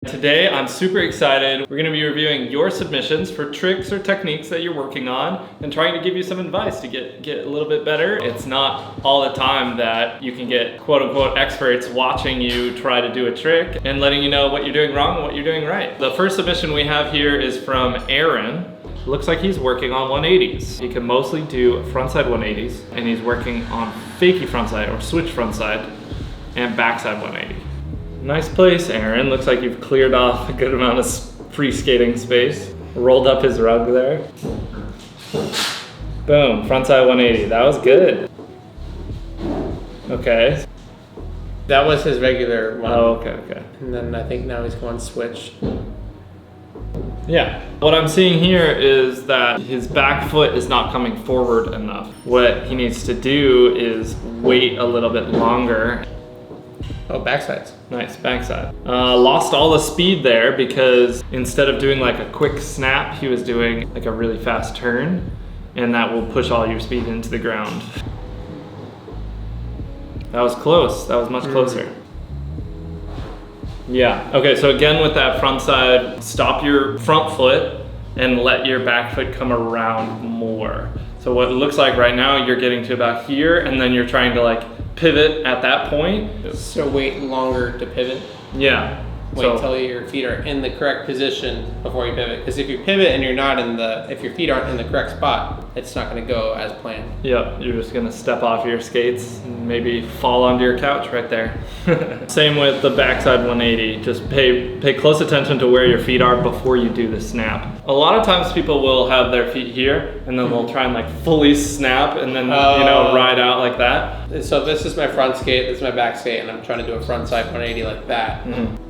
Today, I'm super excited. We're gonna be reviewing your submissions for tricks or techniques that you're working on and trying to give you some advice to get a little bit better. It's not all the time that you can get quote unquote experts watching you try to do a trick and letting you know what you're doing wrong and what you're doing right. The first submission we have here is from Aaron. Looks like he's working on 180s. He can mostly do frontside 180s and he's working on fakie frontside or switch frontside and backside 180. Nice place, Aaron. Looks like you've cleared off a good amount of free skating space. Rolled up his rug there. Boom, frontside 180. That was good. Okay. That was his regular one. Oh, okay. And then I think now he's going switch. Yeah. What I'm seeing here is that his back foot is not coming forward enough. What he needs to do is wait a little bit longer. Oh, backsides. Nice, backside. Lost all the speed there because instead of doing like a quick snap, he was doing like a really fast turn, and that will push all your speed into the ground. That was close, that was much closer. Yeah, okay, so again with that front side, stop your front foot and let your back foot come around more. So what it looks like right now, you're getting to about here and then you're trying to like pivot at that point. So wait longer to pivot? Yeah. Wait till your feet are in the correct position before you pivot. Because if you pivot and you're not if your feet aren't in the correct spot, it's not gonna go as planned. Yep, you're just gonna step off your skates and maybe fall onto your couch right there. Same with the backside 180. Just pay close attention to where your feet are before you do the snap. A lot of times people will have their feet here and then they'll try and like fully snap and then, you know, ride out like that. So this is my front skate, this is my back skate, and I'm trying to do a front side 180 like that.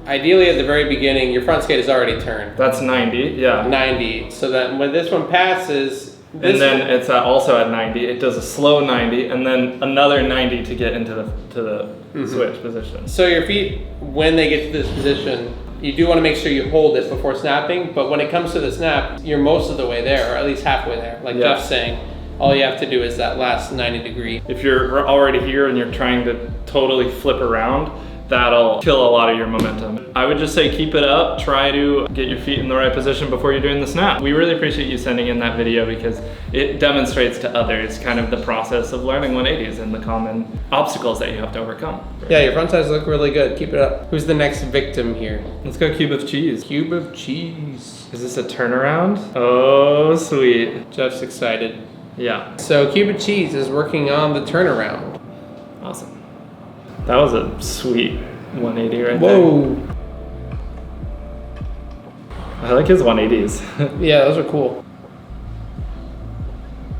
Ideally at the very beginning, your front skate is already turned. That's 90, yeah. 90, so that when this one passes, and then it's also at 90. It does a slow 90 and then another 90 to get into the switch position. So your feet, when they get to this position, you do want to make sure you hold it before snapping, but when it comes to the snap, you're most of the way there, or at least halfway there. Like Jeff's saying, all you have to do is that last 90 degree. If you're already here and you're trying to totally flip around, that'll kill a lot of your momentum. I would just say keep it up, try to get your feet in the right position before you're doing the snap. We really appreciate you sending in that video because it demonstrates to others kind of the process of learning 180s and the common obstacles that you have to overcome. Yeah, your front sides look really good, keep it up. Who's the next victim here? Let's go cube of cheese. Cube of cheese. Is this a turnaround? Oh, sweet. Jeff's excited. Yeah. So cube of cheese is working on the turnaround. Awesome. That was a sweet 180 right there. Whoa. I like his 180s. Yeah, those are cool.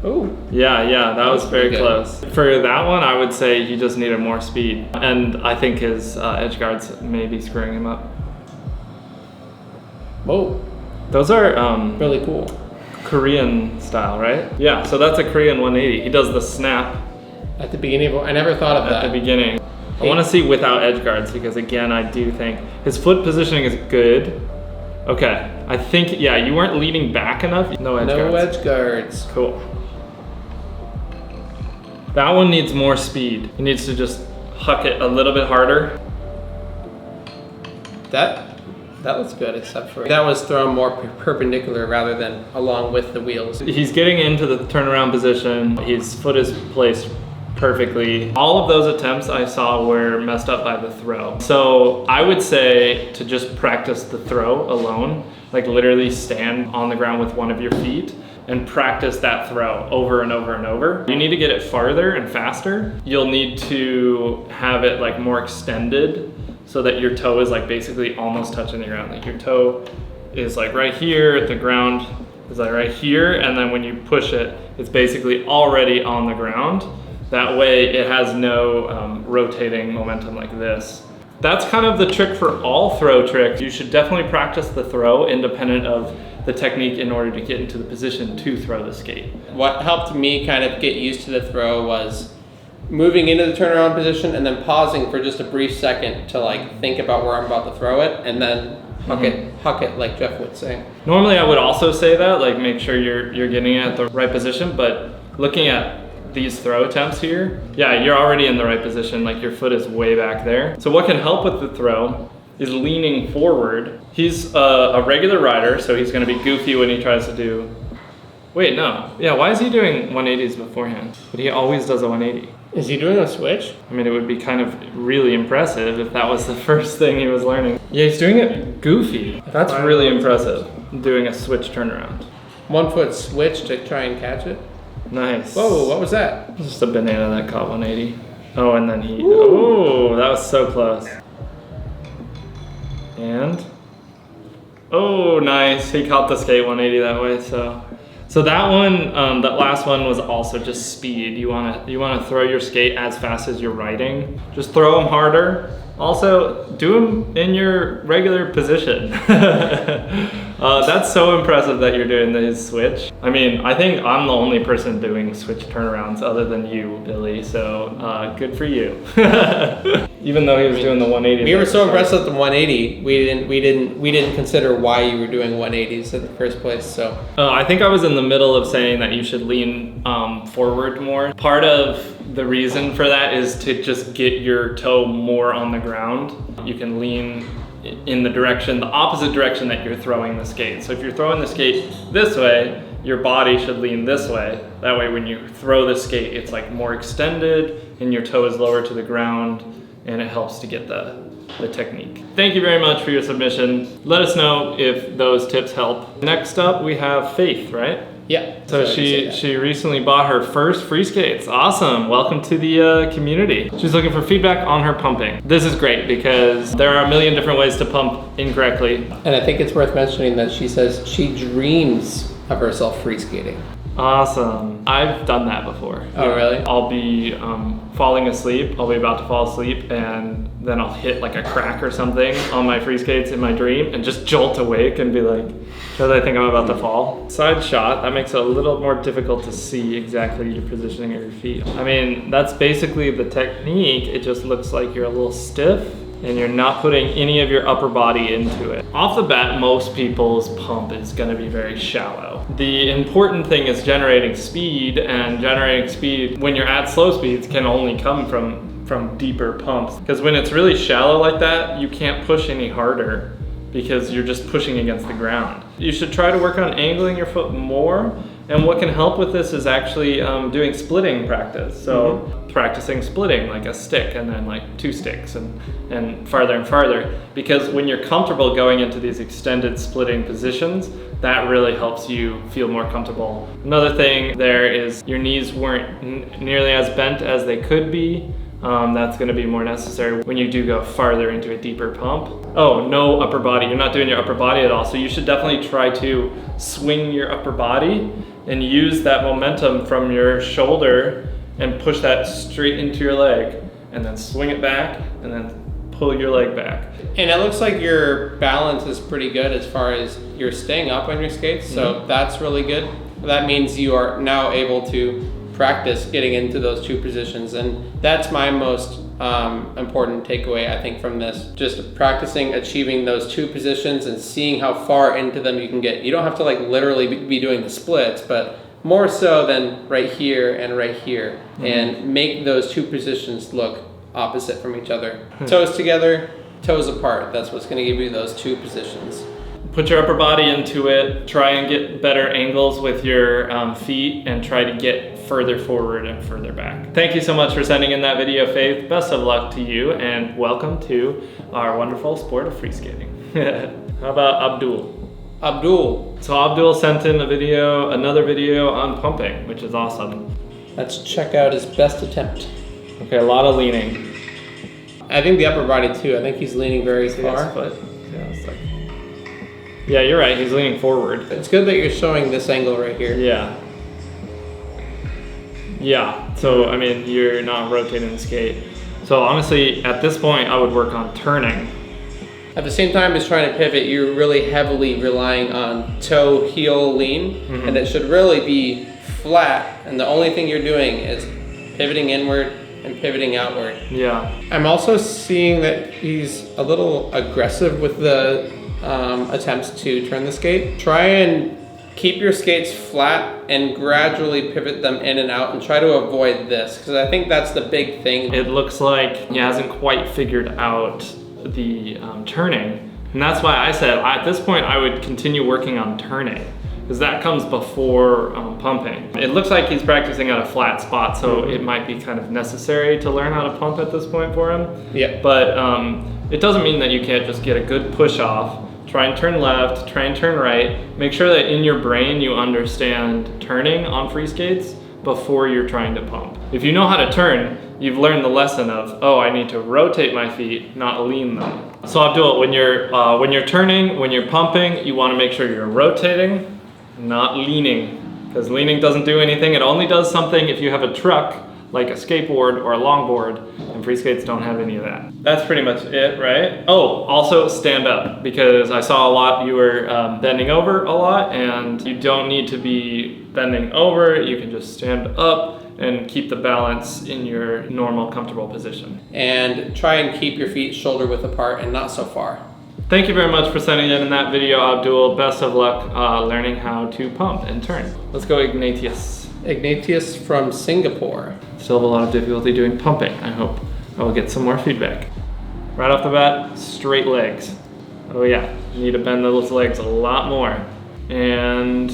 Oh. Yeah, that was very close. For that one, I would say he just needed more speed. And I think his edge guards may be screwing him up. Whoa. Those are really cool. Korean style, right? Yeah, so that's a Korean 180. He does the snap. At the beginning, I never thought of that. At the beginning. I want to see without edge guards because again, I do think his foot positioning is good. Okay, I think, yeah, you weren't leaning back enough. No edge guards. No edge guards. Cool. That one needs more speed. He needs to just huck it a little bit harder. That looks good, except for that was thrown more perpendicular rather than along with the wheels. He's getting into the turnaround position. His foot is placed perfectly. All of those attempts I saw were messed up by the throw. So I would say to just practice the throw alone, like literally stand on the ground with one of your feet and practice that throw over and over and over. You need to get it farther and faster. You'll need to have it like more extended so that your toe is like basically almost touching the ground. Like your toe is like right here, the ground is like right here, and then when you push it, it's basically already on the ground. That way it has no rotating momentum like this. That's kind of the trick for all throw tricks. You should definitely practice the throw independent of the technique in order to get into the position to throw the skate. What helped me kind of get used to the throw was moving into the turnaround position and then pausing for just a brief second to like think about where I'm about to throw it and then huck it like Jeff would say. Normally I would also say that, like make sure you're getting it at the right position, but looking at these throw attempts here, yeah, you're already in the right position, like your foot is way back there. So what can help with the throw He's leaning forward. He's a regular rider, so he's gonna be goofy when he tries to do... Wait, no. Yeah, why is he doing 180s beforehand? But he always does a 180. Is he doing a switch? I mean, it would be kind of really impressive if that was the first thing he was learning. Yeah, he's doing it goofy. That's really impressive, doing a switch turnaround. 1 foot switch to try and catch it. Nice. Whoa, what was that? Just a banana that caught 180. Oh, and then he... Oh, that was so close. And... Oh, nice. He caught the skate 180 that way, So that one, that last one was also just speed. You wanna throw your skate as fast as you're riding. Just throw them harder. Also, do them in your regular position. That's so impressive that you're doing his switch. I mean, I think I'm the only person doing switch turnarounds other than you, Billy. So good for you. Even though he was doing the 180. We were so impressed with the 180. We didn't consider why you were doing 180s in the first place. So I think I was in the middle of saying that you should lean forward more. Part of the reason for that is to just get your toe more on the ground. You can lean in the opposite direction that you're throwing the skate. So if you're throwing the skate this way, your body should lean this way. That way when you throw the skate, it's like more extended and your toe is lower to the ground, and it helps to get the technique. Thank you very much for your submission. Let us know if those tips help. Next up, we have Faith, right? yeah. So she recently bought her first Freeskates. Awesome, welcome to the community. She's looking for feedback on her pumping. This is great because there are a million different ways to pump incorrectly. And I think it's worth mentioning that she says she dreams of herself free skating. Awesome. I've done that before. Oh, really? I'll be falling asleep. I'll be about to fall asleep, and then I'll hit like a crack or something on my Freeskates in my dream and just jolt awake and be like, because I think I'm about to fall. Side shot, that makes it a little more difficult to see exactly your positioning of your feet. I mean, that's basically the technique. It just looks like you're a little stiff and you're not putting any of your upper body into it. Off the bat, most people's pump is gonna be very shallow. The important thing is generating speed, and generating speed when you're at slow speeds can only come from deeper pumps. Because when it's really shallow like that, you can't push any harder because you're just pushing against the ground. You should try to work on angling your foot more, and what can help with this is actually doing splitting practice. So practicing splitting like a stick and then like 2 sticks and farther, because when you're comfortable going into these extended splitting positions, that really helps you feel more comfortable. Another thing there is your knees weren't nearly as bent as they could be. That's gonna be more necessary when you do go farther into a deeper pump. Oh, no upper body. You're not doing your upper body at all. So you should definitely try to swing your upper body and use that momentum from your shoulder and push that straight into your leg, and then swing it back and then pull your leg back. And it looks like your balance is pretty good as far as you're staying up on your skates. So that's really good. That means you are now able to practice getting into those 2 positions, and that's my most important takeaway, I think, from this. Just practicing achieving those 2 positions and seeing how far into them you can get. You don't have to like literally be doing the splits, but more so than right here and right here, and make those 2 positions look opposite from each other. Toes together, toes apart. That's what's going to give you those 2 positions. Put your upper body into it, try and get better angles with your feet, and try to get further forward and further back. Thank you so much for sending in that video, Faith. Best of luck to you, and welcome to our wonderful sport of free skating. How about Abdul? So Abdul sent in another video on pumping, which is awesome. Let's check out his best attempt. Okay, a lot of leaning. I think the upper body too. I think he's leaning very far. Yeah, you're right. He's leaning forward. It's good that you're showing this angle right here. Yeah. So, I mean, you're not rotating the skate. So honestly, at this point, I would work on turning. At the same time as trying to pivot, you're really heavily relying on toe heel lean, and it should really be flat. And the only thing you're doing is pivoting inward and pivoting outward. Yeah. I'm also seeing that he's a little aggressive with the attempts to turn the skate. Try and keep your skates flat and gradually pivot them in and out, and try to avoid this, because I think that's the big thing. It looks like he hasn't quite figured out the turning. And that's why I said at this point I would continue working on turning, because that comes before pumping. It looks like he's practicing at a flat spot, so it might be kind of necessary to learn how to pump at this point for him. Yeah. But it doesn't mean that you can't just get a good push off, try and turn left, try and turn right. Make sure that in your brain you understand turning on free skates before you're trying to pump. If you know how to turn, you've learned the lesson of, oh, I need to rotate my feet, not lean them. So Abdul, when you're turning, when you're pumping, you want to make sure you're rotating, not leaning, because leaning doesn't do anything. It only does something if you have a truck, like a skateboard or a longboard, and free skates don't have any of that. That's pretty much it, right? Oh, also stand up, because I saw a lot you were bending over a lot, and you don't need to be bending over. You can just stand up and keep the balance in your normal, comfortable position. And try and keep your feet shoulder width apart and not so far. Thank you very much for sending in that video, Abdul. Best of luck learning how to pump and turn. Let's go Ignatius. Ignatius from Singapore. Still have a lot of difficulty doing pumping. I hope I will get some more feedback. Right off the bat, straight legs. Oh yeah, you need to bend those legs a lot more. And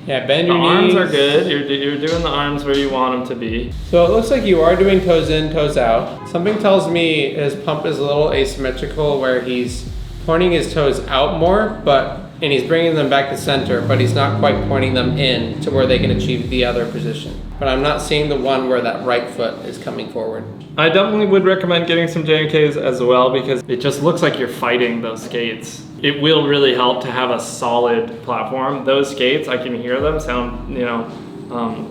yeah, bend your arms knees. are good. You're doing the arms where you want them to be. So it looks like you are doing toes in, toes out. Something tells me his pump is a little asymmetrical, where he's pointing his toes out more, and he's bringing them back to center, but he's not quite pointing them in to where they can achieve the other position. But I'm not seeing the one where that right foot is coming forward. I definitely would recommend getting some JMKs as well, because it just looks like you're fighting those skates. It will really help to have a solid platform. Those skates, I can hear them sound,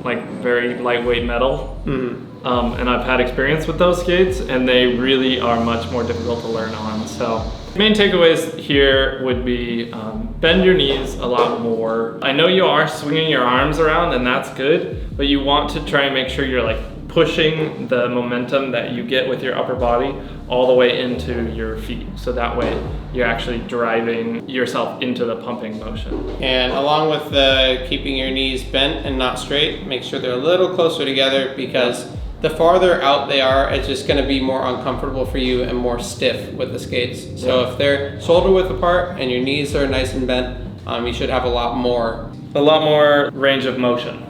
like very lightweight metal. And I've had experience with those skates, and they really are much more difficult to learn on. So main takeaways here would be bend your knees a lot more. I know you are swinging your arms around, and that's good, but you want to try and make sure you're like pushing the momentum that you get with your upper body all the way into your feet. So that way you're actually driving yourself into the pumping motion. And along with the keeping your knees bent and not straight, make sure they're a little closer together, because the farther out they are, it's just going to be more uncomfortable for you and more stiff with the skates. So if they're shoulder width apart and your knees are nice and bent, you should have a lot more range of motion.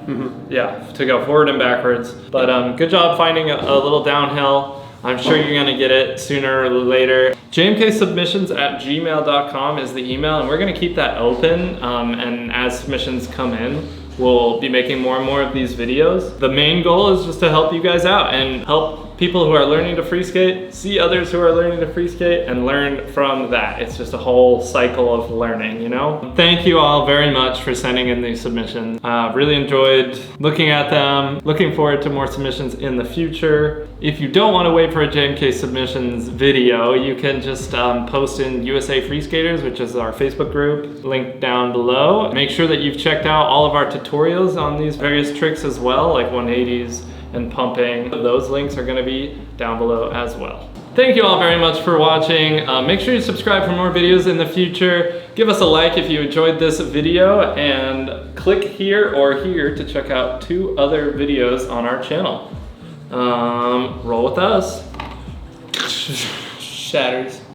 Yeah, to go forward and backwards. But good job finding a little downhill. I'm sure you're gonna get it sooner or later. jmksubmissions@gmail.com is the email, and we're gonna keep that open. And as submissions come in, we'll be making more and more of these videos. The main goal is just to help you guys out and help people who are learning to free skate see others who are learning to free skate and learn from that. It's just a whole cycle of learning, you know? Thank you all very much for sending in these submissions. Really enjoyed looking at them. Looking forward to more submissions in the future. If you don't want to wait for a JMK submissions video, you can just post in USA Freeskaters, which is our Facebook group, linked down below. Make sure that you've checked out all of our tutorials on these various tricks as well, like 180s and pumping. Those links are going to be down below as well. Thank you all very much for watching. Make sure you subscribe for more videos in the future. Give us a like if you enjoyed this video, and click here or here to check out 2 other videos on our channel. Roll with us. shatters.